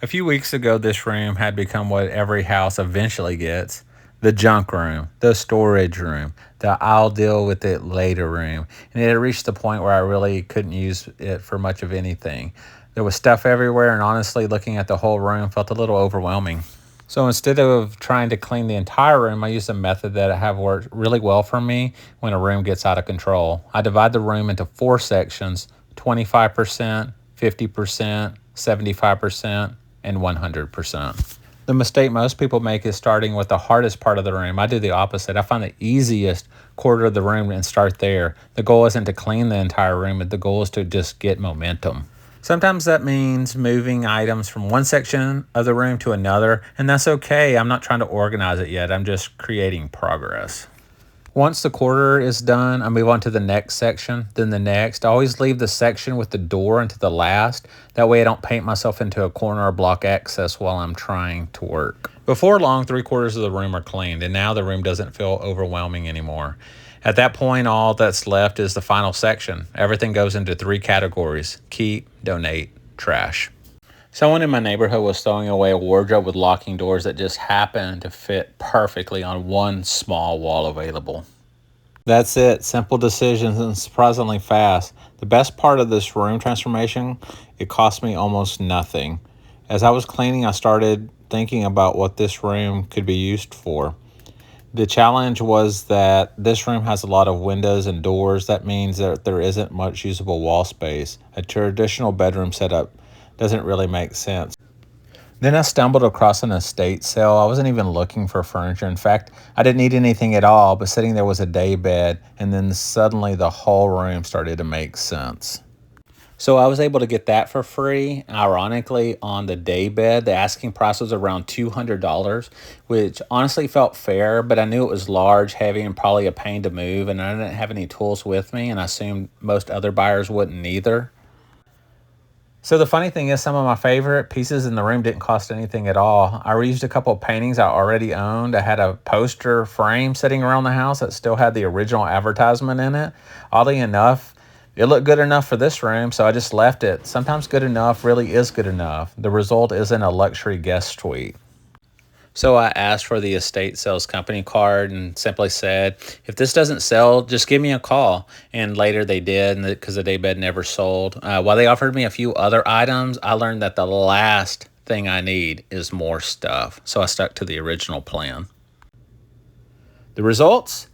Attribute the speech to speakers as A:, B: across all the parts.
A: A few weeks ago, this room had become what every house eventually gets: the junk room, the storage room, the I'll deal with it later room. And it had reached the point where I really couldn't use it for much of anything. There was stuff everywhere, and honestly, looking at the whole room felt a little overwhelming. So instead of trying to clean the entire room, I used a method that have worked really well for me when a room gets out of control. I divide the room into 4 sections: 25%, 50%, 75%, and 100%. The mistake most people make is starting with the hardest part of the room. I do the opposite. I find the easiest quarter of the room and start there. The goal isn't to clean the entire room, but the goal is to just get momentum. Sometimes that means moving items from one section of the room to another, and that's okay. I'm not trying to organize it yet. I'm just creating progress. Once the quarter is done, I move on to the next section, then the next. I always leave the section with the door until the last. That way I don't paint myself into a corner or block access while I'm trying to work. Before long, 3/4 of the room are cleaned, and now the room doesn't feel overwhelming anymore. At that point, all that's left is the final section. Everything goes into 3 categories: keep, donate, trash. Someone in my neighborhood was throwing away a wardrobe with locking doors that just happened to fit perfectly on one small wall available. That's it. Simple decisions and surprisingly fast. The best part of this room transformation, it cost me almost nothing. As I was cleaning, I started thinking about what this room could be used for. The challenge was that this room has a lot of windows and doors. That means that there isn't much usable wall space. A traditional bedroom setup doesn't really make sense. Then I stumbled across an estate sale. I wasn't even looking for furniture. In fact, I didn't need anything at all, but sitting there was a daybed, and then suddenly the whole room started to make sense. So I was able to get that for free. Ironically, on the daybed, the asking price was around $200, which honestly felt fair, but I knew it was large, heavy, and probably a pain to move, and I didn't have any tools with me, and I assumed most other buyers wouldn't either. So the funny thing is, some of my favorite pieces in the room didn't cost anything at all. I reused a couple of paintings I already owned. I had a poster frame sitting around the house that still had the original advertisement in it. Oddly enough, it looked good enough for this room, so I just left it. Sometimes good enough really is good enough. The result isn't a luxury guest suite. So I asked for the estate sales company card and simply said, if this doesn't sell, just give me a call. And later they did, because the daybed never sold. While they offered me a few other items, I learned that the last thing I need is more stuff. So I stuck to the original plan. The results?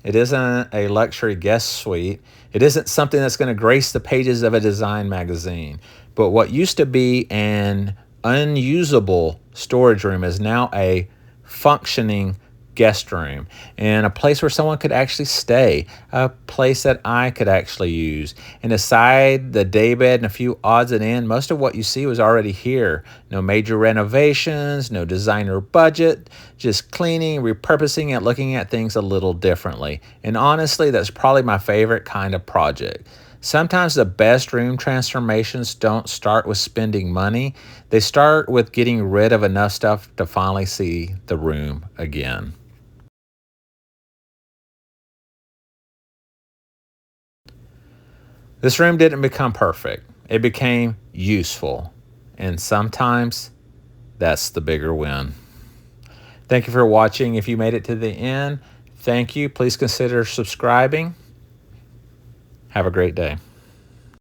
A: It isn't a luxury guest suite. It isn't something that's going to grace the pages of a design magazine. But what used to be an unusable storage room is now a functioning guest room, and a place where someone could actually stay, a place that I could actually use. And aside the daybed and a few odds and ends, most of what you see was already here. No major renovations, no designer budget, just cleaning, repurposing, and looking at things a little differently. And honestly, that's probably my favorite kind of project. Sometimes the best room transformations don't start with spending money. They start with getting rid of enough stuff to finally see the room again. This room didn't become perfect. It became useful. And sometimes that's the bigger win. Thank you for watching. If you made it to the end, thank you. Please consider subscribing. Have a great day.